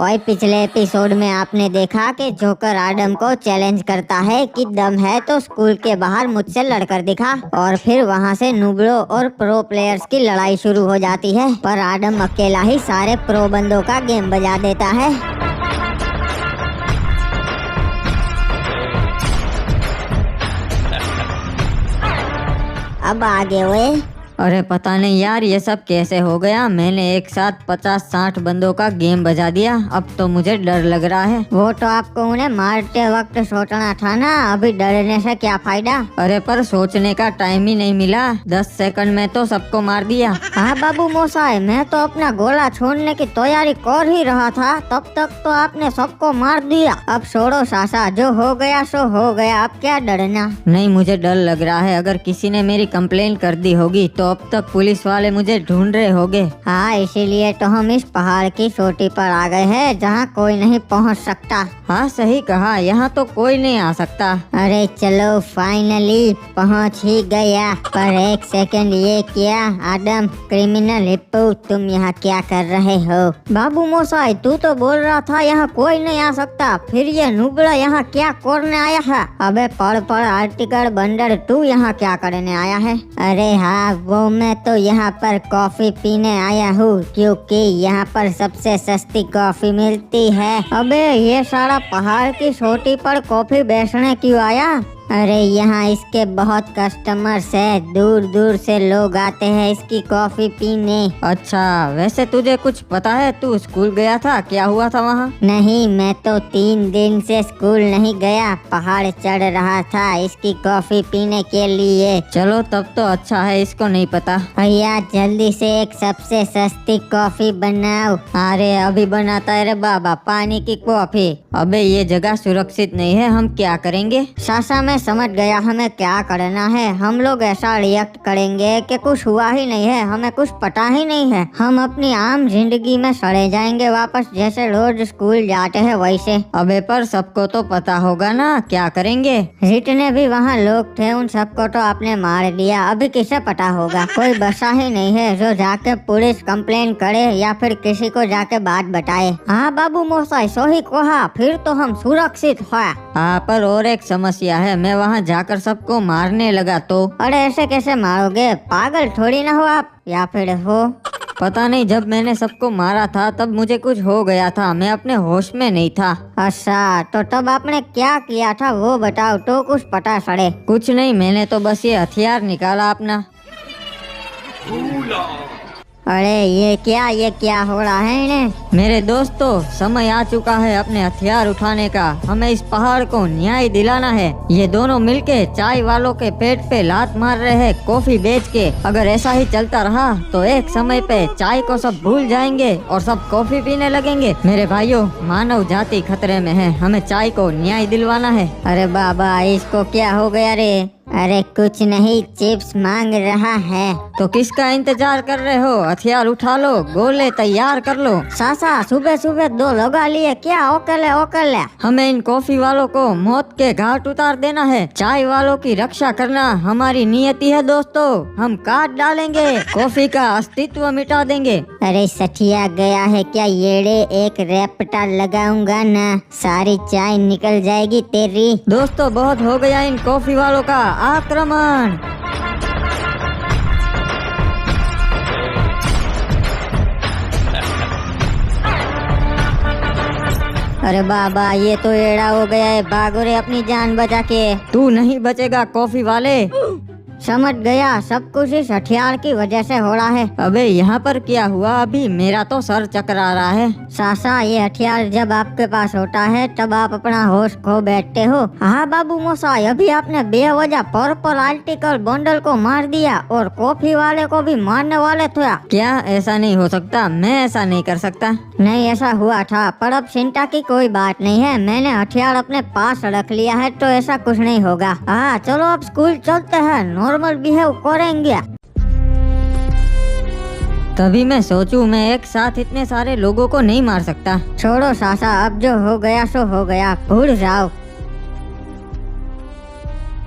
और पिछले एपिसोड में आपने देखा कि जोकर आडम को चैलेंज करता है कि दम है तो स्कूल के बाहर मुझसे लड़कर दिखा, और फिर वहां से नुबड़ो और प्रो प्लेयर्स की लड़ाई शुरू हो जाती है। पर आडम अकेला ही सारे प्रो बंदों का गेम बजा देता है। अब आगे हुए। अरे पता नहीं यार ये सब कैसे हो गया। मैंने एक साथ 50-60 बंदों का गेम बजा दिया। अब तो मुझे डर लग रहा है। वो तो आपको उन्हें मारते वक्त सोचना था ना, अभी डरने से क्या फायदा। अरे पर सोचने का टाइम ही नहीं मिला। 10 सेकंड में तो सबको मार दिया। हाँ बाबू मोसाई, मैं तो अपना गोला छोड़ने की तैयारी कर ही रहा था, तब तक तो आपने सबको मार दिया। अब छोड़ो सासा, जो हो गया सो हो गया, अब क्या डरना। नहीं, मुझे डर लग रहा है। अगर किसी ने मेरी कंप्लेन कर दी होगी तो अब तक पुलिस वाले मुझे ढूंढ रहे होंगे। हाँ, इसीलिए तो हम इस पहाड़ की चोटी पर आ गए हैं जहाँ कोई नहीं पहुँच सकता। हाँ सही कहा, यहाँ तो कोई नहीं आ सकता। अरे चलो फाइनली पहुँच ही गया। पर एक सेकंड, ये क्या आदम क्रिमिनल हिप्पो, तुम यहाँ क्या कर रहे हो? बाबू मोसाई, तू तो बोल रहा था यहाँ कोई नहीं आ सकता, फिर ये नुबड़ा यहाँ क्या करने आया है? अबे पढ़ आर्टिकल बंदर, तू यहाँ क्या करने आया है? अरे हाँ, वो मैं तो यहाँ पर कॉफी पीने आया हूँ, क्योंकि यहाँ पर सबसे सस्ती कॉफी मिलती है। अबे ये सारा पहाड़ की चोटी पर कॉफी बेचने क्यों आया? अरे यहाँ इसके बहुत कस्टमर्स है, दूर दूर से लोग आते हैं इसकी कॉफी पीने। अच्छा, वैसे तुझे कुछ पता है? तू स्कूल गया था, क्या हुआ था वहाँ? नहीं, मैं तो 3 दिन से स्कूल नहीं गया, पहाड़ चढ़ रहा था इसकी कॉफी पीने के लिए। चलो तब तो अच्छा है, इसको नहीं पता। भैया जल्दी से एक सबसे सस्ती कॉफी बनाओ। अरे अभी बनाता है रे बाबा, पानी की कॉफी। अबे ये जगह सुरक्षित नहीं है, हम क्या करेंगे? सासा मैं समझ गया हमें क्या करना है। हम लोग ऐसा रिएक्ट करेंगे कि कुछ हुआ ही नहीं है, हमें कुछ पता ही नहीं है। हम अपनी आम जिंदगी में सड़े जाएंगे वापस, जैसे रोज स्कूल जाते हैं वैसे। अबे पर सबको तो पता होगा ना, क्या करेंगे? जितने भी वहाँ लोग थे उन सबको तो आपने मार दिया, अभी किसे पता होगा? कोई बसा ही नहीं है जो जाके पुलिस कंप्लेन करे या फिर किसी को जाके बात बताए। हाँ बाबू मोसाई, सो ही कहा, फिर तो हम सुरक्षित है। हाँ, पर और एक समस्या है, मैं वहाँ जाकर सबको मारने लगा तो? अरे ऐसे कैसे मारोगे, पागल थोड़ी ना हो आप, या फिर हो? पता नहीं, जब मैंने सबको मारा था तब मुझे कुछ हो गया था, मैं अपने होश में नहीं था। अच्छा, तो तब आपने क्या किया था वो बताओ तो कुछ पता चले। कुछ नहीं, मैंने तो बस ये हथियार निकाला अपना। अरे ये क्या हो रहा है इन्हें? मेरे दोस्तों, समय आ चुका है अपने हथियार उठाने का। हमें इस पहाड़ को न्याय दिलाना है। ये दोनों मिलके चाय वालों के पेट पे लात मार रहे हैं कॉफी बेच के। अगर ऐसा ही चलता रहा तो एक समय पे चाय को सब भूल जाएंगे और सब कॉफी पीने लगेंगे। मेरे भाइयों, मानव जाति खतरे में है, हमें चाय को न्याय दिलवाना है। अरे बाबा, इसको क्या हो गया रे? अरे कुछ नहीं, चिप्स मांग रहा है। तो किसका इंतजार कर रहे हो? हथियार उठा लो, गोले तैयार कर लो। सासा सुबह सुबह 2 लगा लिए क्या? ओकले। हमें इन कॉफी वालों को मौत के घाट उतार देना है। चाय वालों की रक्षा करना हमारी नियति है दोस्तों। हम काट डालेंगे, कॉफी का अस्तित्व मिटा देंगे। अरे सठिया गया है क्या येड़े, एक रैपटा लगाऊंगा ना, सारी चाय निकल जाएगी तेरी। दोस्तों बहुत हो गया इन कॉफी वालों का आक्रमण। अरे बाबा, ये तो एड़ा हो गया है, भागो रे अपनी जान बचा के। तू नहीं बचेगा कॉफी वाले। समझ गया, सब कुछ इस हथियार की वजह से हो रहा है। अबे यहाँ पर क्या हुआ? अभी मेरा तो सर चकरा रहा है। सासा, ये हथियार जब आपके पास होता है तब आप अपना होश खो बैठते हो। हाँ बाबू मोसाई, अभी आपने बेवजह पर्पल आर्टिकल बंडल को मार दिया और कॉफी वाले को भी मारने वाले थे। क्या ऐसा नहीं हो सकता? मैं ऐसा नहीं कर सकता। नहीं, ऐसा हुआ था, पर अब चिंता की कोई बात नहीं है। मैंने हथियार अपने पास रख लिया है तो ऐसा कुछ नहीं होगा। हाँ चलो अब स्कूल चलते हैं, नॉर्मल बिहेव करेंगे। तभी मैं सोचूं, मैं एक साथ इतने सारे लोगों को नहीं मार सकता। छोड़ो सासा, अब जो हो गया सो हो गया, भूल जाओ।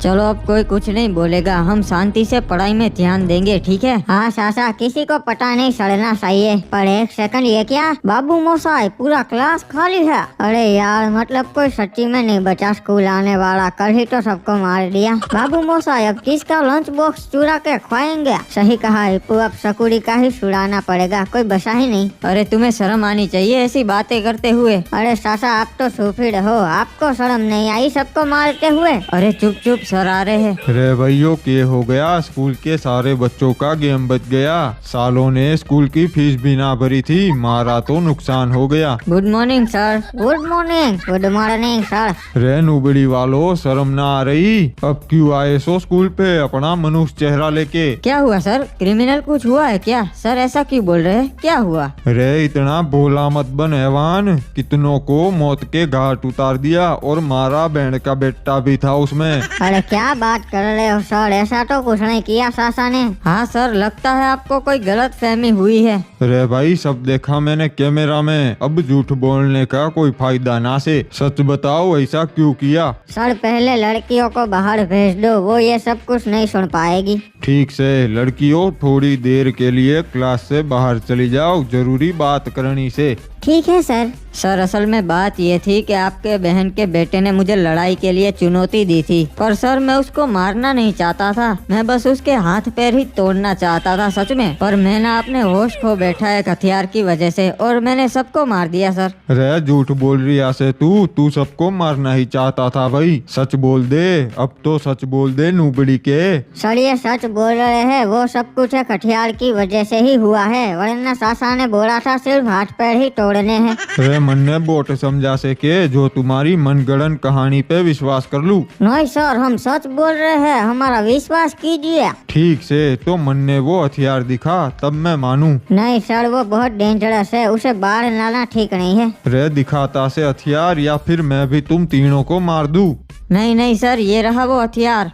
चलो अब कोई कुछ नहीं बोलेगा, हम शांति से पढ़ाई में ध्यान देंगे, ठीक है? हाँ सासा, किसी को पता नहीं चलना चाहिए। पर एक सेकंड, ये क्या? बाबू मोसाई, पूरा क्लास खाली है। अरे यार, मतलब कोई सच्ची में नहीं बचा स्कूल आने वाला। कल ही तो सबको मार दिया। बाबू मोसाई, अब किसका लंच बॉक्स चुरा के खुआएंगे? सही कहा हिप्पू, अब सकूरी का ही छुड़ाना पड़ेगा, कोई बचा ही नहीं। अरे तुम्हें शर्म आनी चाहिए ऐसी बातें करते हुए। अरे सासा, आप तो सुफिर हो, आपको शर्म नहीं आई सबको मारते हुए? अरे चुप चुप, सर आ रहे हैं। रे भैयो, के हो गया? स्कूल के सारे बच्चों का गेम बच गया। सालों ने स्कूल की फीस भी ना भरी थी, मारा तो नुकसान हो गया। Good morning sir. Good morning. Good morning sir. रे नुबड़ी वालों, शर्म ना आ रही? अब क्यों आए सो स्कूल पे अपना मनुष्य चेहरा लेके? क्या हुआ सर? क्रिमिनल कुछ हुआ है क्या? सर ऐसा क्यों बोल रहे हैं, क्या हुआ? रे इतना भोला मत बन हैवान, कितनों को मौत के घाट उतार दिया और मारा, बैंड का बेटा भी था उसमें। अरे क्या बात कर रहे हो सर, ऐसा तो कुछ नहीं किया सासा ने। हाँ सर, लगता है आपको कोई गलत फहमी हुई है। रे भाई, सब देखा मैंने कैमरा में, अब झूठ बोलने का कोई फायदा ना से। सच बताओ, ऐसा क्यों किया? सर पहले लड़कियों को बाहर भेज दो, वो ये सब कुछ नहीं सुन पाएगी। ठीक से लड़कियों, थोड़ी देर के लिए क्लास से बाहर चली जाओ, जरूरी बात करनी से। ठीक है सर। सर असल में बात ये थी कि आपके बहन के बेटे ने मुझे लड़ाई के लिए चुनौती दी थी, पर सर मैं उसको मारना नहीं चाहता था, मैं बस उसके हाथ पैर ही तोड़ना चाहता था सच में। पर मैंने अपने होश खो बैठा एक हथियार की वजह से, और मैंने सबको मार दिया सर। रे झूठ बोल रही ऐसे तू सबको मारना ही चाहता था भाई। सच बोल दे, अब तो सच बोल दे नुबड़ी के। सर ये सच बोल रहे हैं, वो सब कुछ एक हथियार की वजह से ही हुआ है, वरना सासा ने बोला था सिर्फ हाथ पैर ही तोड़ने हैं। रे मन ने बोट समझा से के जो तुम्हारी मनगढ़ंत कहानी पे विश्वास कर लूं। नहीं सर, हम सच बोल रहे हैं, हमारा विश्वास कीजिए। ठीक से, तो मन ने वो हथियार दिखा तब मैं मानूं। नहीं सर, वो बहुत डेंजरस है, उसे बाहर लाना ठीक नहीं है। रे दिखाता से हथियार, या फिर मैं भी तुम तीनों को मार दूं। नहीं नहीं सर, ये रहा वो हथियार।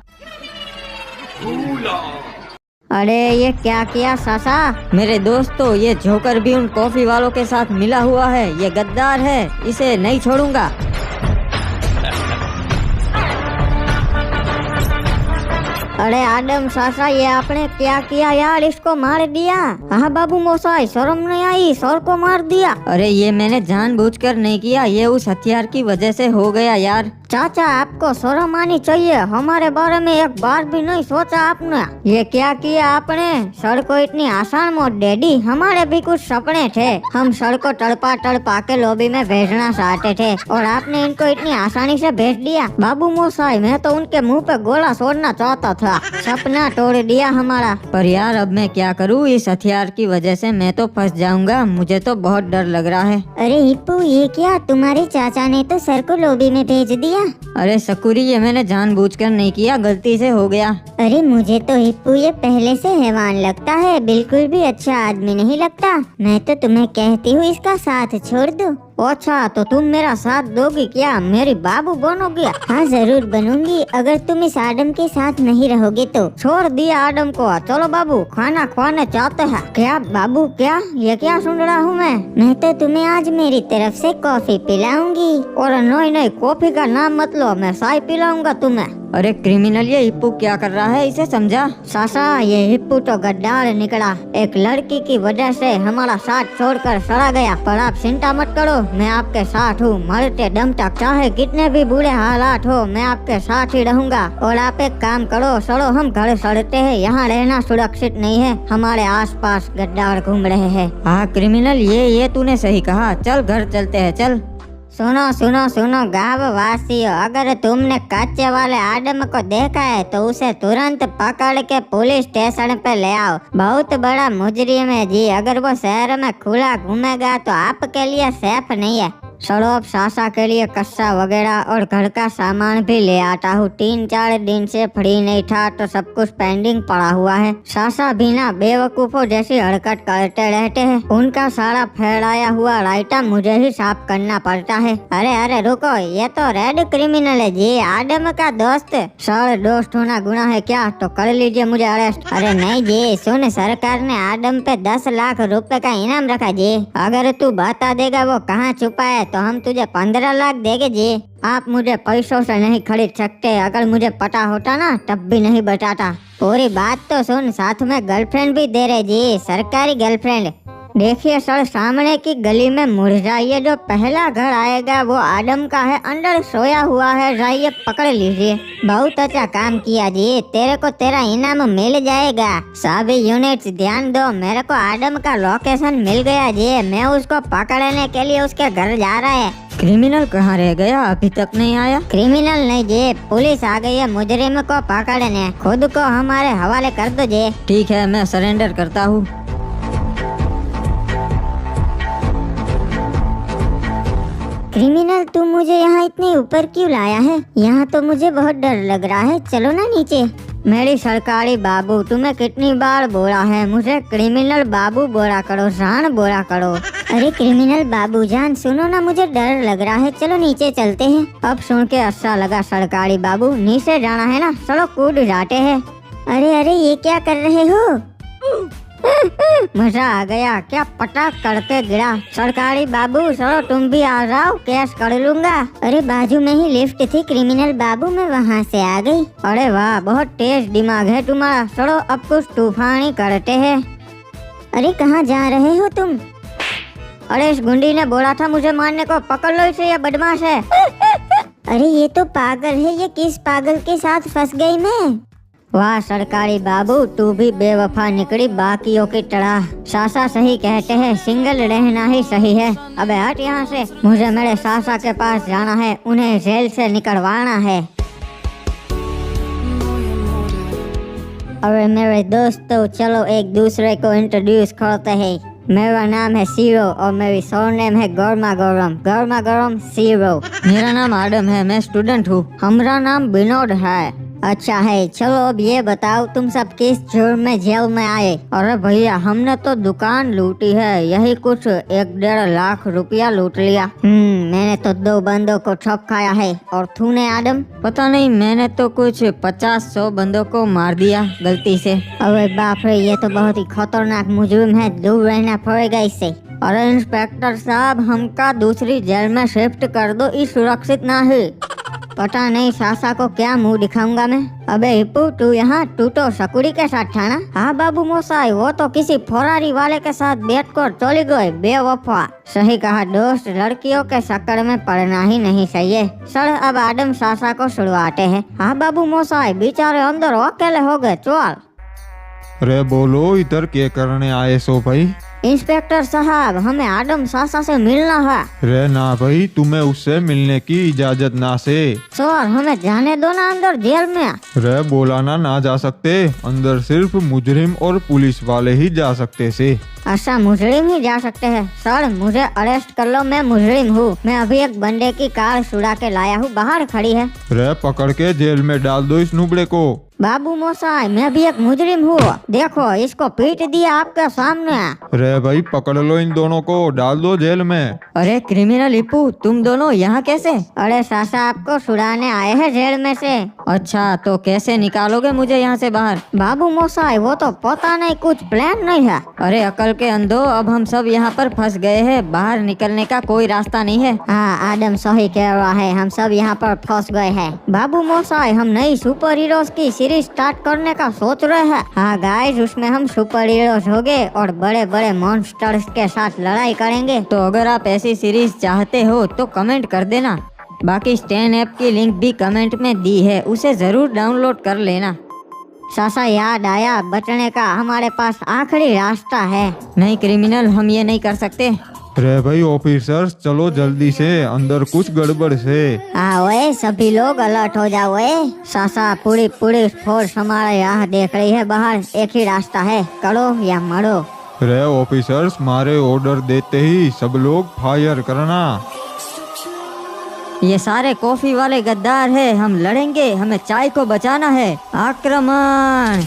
अरे ये क्या किया सासा? मेरे दोस्तों, ये जोकर भी उन कॉफी वालों के साथ मिला हुआ है, ये गद्दार है, इसे नहीं छोड़ूंगा। अरे आदम सासा, ये आपने क्या किया यार, इसको मार दिया। हाँ बाबू मोसाई, शर्म नहीं आई, सर को मार दिया। अरे ये मैंने जानबूझकर नहीं किया, ये उस हथियार की वजह से हो गया यार। चाचा आपको शर्म आनी चाहिए, हमारे बारे में एक बार भी नहीं सोचा आपने। ये क्या किया आपने? सर को इतनी आसान मौत दे दी, हमारे भी कुछ सपने थे, हम सर को तड़पा तड़पा के लॉबी में भेजना चाहते थे, और आपने इनको इतनी आसानी से भेज दिया। बाबू मोसाई, मैं तो उनके मुंह पे गोला छोड़ना चाहता था, सपना तोड़ दिया हमारा। पर यार अब मैं क्या करूँ, इस हथियार की वजह से मैं तो फंस जाऊंगा, मुझे तो बहुत डर लग रहा है। अरे हिप्पू, ये क्या, तुम्हारे चाचा ने तो सर को लॉबी में भेज दिया। अरे सकूरी, ये मैंने जानबूझकर नहीं किया, गलती से हो गया। अरे मुझे तो हिप्पू ये पहले से हैवान लगता है, बिल्कुल भी अच्छा आदमी नहीं लगता। मैं तो तुम्हें कहती हूँ इसका साथ छोड़ दो। अच्छा, तो तुम मेरा साथ दोगी क्या? मेरी बाबू बनोगी? हाँ जरूर बनूंगी, अगर तुम इस आदम के साथ नहीं रहोगे तो। छोड़ दिया आदम को, चलो बाबू खाना खाने चाहते हैं। क्या बाबू, क्या ये क्या सुन रहा हूँ मैं तो तुम्हें आज मेरी तरफ से कॉफी पिलाऊंगी। और नहीं, कॉफी का नाम मत लो, मैं चाय पिलाऊंगा तुम्हें। अरे क्रिमिनल, ये हिप्पू क्या कर रहा है, इसे समझा। सासा, ये हिप्पू तो गद्दार निकला, एक लड़की की वजह से हमारा साथ छोड़कर चला गया। पर आप चिंता मत करो, मैं आपके साथ हूँ, मरते दम तक, चाहे कितने भी बुरे हालात हो, मैं आपके साथ ही रहूंगा। और आप एक काम करो, चलो हम घर चलते हैं, यहाँ रहना सुरक्षित नहीं है, हमारे आसपास गद्दार घूम रहे हैं। हाँ क्रिमिनल, ये तूने सही कहा, चल घर चलते हैं, चल। सुनो गाँव वासियों, अगर तुमने कच्चे वाले आदम को देखा है तो उसे तुरंत पकड़ के पुलिस स्टेशन पे ले आओ। बहुत बड़ा मुजरिम है जी, अगर वो शहर में खुला घूमेगा तो आपके लिए सेफ नहीं है। चलो अब सासा के लिए कस्सा वगैरह और घर का सामान भी ले आता हूँ, 3-4 दिन से फ्री नहीं था तो सब कुछ पेंडिंग पड़ा हुआ है। सासा भी ना बेवकूफों जैसी हरकत करते रहते हैं, उनका सारा फैलाया हुआ रायता मुझे ही साफ करना पड़ता है। अरे रुको, ये तो रेड क्रिमिनल है जी, आदम का दोस्त। सर दोस्त होना गुनाह है क्या? तो कर लीजिए मुझे अरेस्ट। अरे नहीं जी, सुन, सरकार ने आदम पे 10 लाख रुपए का इनाम रखा जी, अगर तू बता देगा वो कहाँ छुपा है है तो हम तुझे 15 लाख देंगे जी। आप मुझे पैसों से नहीं खरीद सकते, अगर मुझे पता होता ना तब भी नहीं बताता। पूरी बात तो सुन, साथ में गर्लफ्रेंड भी दे रहे जी, सरकारी गर्लफ्रेंड। देखिए सर, सामने की गली में मुड़ जाइए, जो पहला घर आएगा वो आदम का है, अंदर सोया हुआ है, जाइए पकड़ लीजिए। बहुत अच्छा काम किया जी, तेरे को तेरा इनाम मिल जाएगा। सभी यूनिट्स ध्यान दो, मेरे को आदम का लोकेशन मिल गया जी, मैं उसको पकड़ने के लिए उसके घर जा रहा है। क्रिमिनल कहाँ रह गया, अभी तक नहीं आया? क्रिमिनल नहीं जी, पुलिस आ गई है मुजरिम को पकड़ने, खुद को हमारे हवाले कर दो जी। ठीक है, मैं सरेंडर करता हूँ। क्रिमिनल, तू मुझे यहाँ इतने ऊपर क्यों लाया है? यहाँ तो मुझे बहुत डर लग रहा है, चलो ना नीचे। मेरी सरकारी बाबू, तुम्हें कितनी बार बोला है मुझे क्रिमिनल बाबू बोला करो, जान बोला करो। अरे क्रिमिनल बाबू जान, सुनो ना, मुझे डर लग रहा है, चलो नीचे चलते हैं। अब सुन के अच्छा लगा सरकारी बाबू, नीचे जाना है ना, चलो कूद जाते हैं। अरे अरे ये क्या कर रहे हो? मजा आ गया, क्या पटाख करके गिरा। सरकारी बाबू चलो तुम भी आ जाओ, कैश कर लूंगा। अरे बाजू में ही लिफ्ट थी क्रिमिनल बाबू, मैं वहाँ से आ गई। अरे वाह, बहुत तेज दिमाग है तुम्हारा, चलो अब कुछ तूफानी करते हैं। अरे कहाँ जा रहे हो तुम? अरे इस गुंडी ने बोला था मुझे मारने को, पकड़ लो इसे, ये बदमाश है। अरे ये तो पागल है, ये किस पागल के साथ फंस गई मैं। वाह सरकारी बाबू, तू भी बेवफा निकली बाकियों की तरह। सासा सही कहते हैं, सिंगल रहना ही सही है। अबे हट यहाँ से, मुझे मेरे सासा के पास जाना है, उन्हें जेल से निकलवाना है। अरे मेरे दोस्तों, चलो एक दूसरे को इंट्रोड्यूस करते हैं। मेरा नाम है सीरो और मेरी सरनेम है गर्मा गरम, गर्मा गरम सीरो। मेरा नाम आदम है, मैं स्टूडेंट हूँ। हमारा नाम विनोद है। अच्छा है, चलो अब ये बताओ तुम सब किस जुर्म में जेल में आए? अरे भैया, हमने तो दुकान लूटी है, यही कुछ 1-1.5 लाख रुपया लूट लिया। मैंने तो 2 बंदों को ठप खाया है, और तूने आदम? पता नहीं, मैंने तो कुछ 50-100 बंदों को मार दिया गलती से। अरे बाप रे, ये तो बहुत ही खतरनाक मुजरिम है, दूर रहना पड़ेगा इससे। अरे इंस्पेक्टर साहब, हमका दूसरी जेल में शिफ्ट कर दो, ये सुरक्षित ना है। पता नहीं सासा को क्या मुंह दिखाऊंगा मैं। अबे हिप्पू, तू यहाँ, तू तो सकुड़ी के साथ था ना? हाँ बाबू मोसाई, वो तो किसी फरारी वाले के साथ बैठ कर चली गई, बेवफा। सही कहा दोस्त, लड़कियों के चक्कर में पड़ना ही नहीं चाहिए। सर अब आदम सासा को छुड़वाते हैं। हाँ बाबू मोसाई, बेचारे अंदर अकेले हो गए, चल। रे बोलो, इधर क्या करने आए सो भाई? इंस्पेक्टर साहब, हमें आदम सासा से मिलना है। रे ना भाई, तुम्हें उससे मिलने की इजाजत ना से। सर हमें जाने दो ना अंदर जेल में। रे बोला ना जा सकते, अंदर सिर्फ मुजरिम और पुलिस वाले ही जा सकते से। अच्छा, मुजरिम ही जा सकते हैं? सर मुझे अरेस्ट कर लो, मैं मुजरिम हूँ। मैं अभी एक बंदे की कार छुड़ा के लाया हूँ, बाहर खड़ी है। रे पकड़ के जेल में डाल दो इस नुबड़े को। बाबू मोसाई, मैं भी एक मुजरिम हूँ, देखो इसको पीट दिया आपके सामने। रे भाई पकड़ लो इन दोनों को, डाल दो जेल में। अरे क्रिमिनल हिप्पू, तुम दोनों यहाँ कैसे? अरे सासा आपको छुड़ाने आए हैं जेल में से। अच्छा, तो कैसे निकालोगे मुझे यहाँ से बाहर? बाबू मोसाई, वो तो पता नहीं, कुछ प्लान नहीं है। अरे अकल के अंधो, अब हम सब यहाँ पर फंस गए हैं, बाहर निकलने का कोई रास्ता नहीं है। हाँ आदम सही कह रहा है, हम सब यहाँ पर फंस गए हैं। बाबू मोसाई, हम नई सुपर हीरोज की सीरीज स्टार्ट करने का सोच रहे हैं। हाँ गाइस, उसमें हम सुपर हीरोज होंगे और बड़े बड़े मॉन्स्टर्स के साथ लड़ाई करेंगे। तो अगर आप ऐसी सीरीज चाहते हो तो कमेंट कर देना। बाकी स्टैन ऐप की लिंक भी कमेंट में दी है, उसे जरूर डाउनलोड कर लेना। सासा याद आया, बचने का हमारे पास आखिरी रास्ता है। नहीं क्रिमिनल, हम ये नहीं कर सकते। रे भाई ऑफिसर्स, चलो जल्दी से, अंदर कुछ गड़बड़ से। हाँ वे, सभी लोग अलर्ट हो जाओ वे। सासा, पूरी फोर्स हमारे यहाँ देख रही है बाहर, एक ही रास्ता है, करो या मरो। रे ऑफिसर्स, मारे ऑर्डर देते ही सब लोग फायर करना। ये सारे कॉफी वाले गद्दार है, हम लड़ेंगे, हमें चाय को बचाना है। आक्रमण!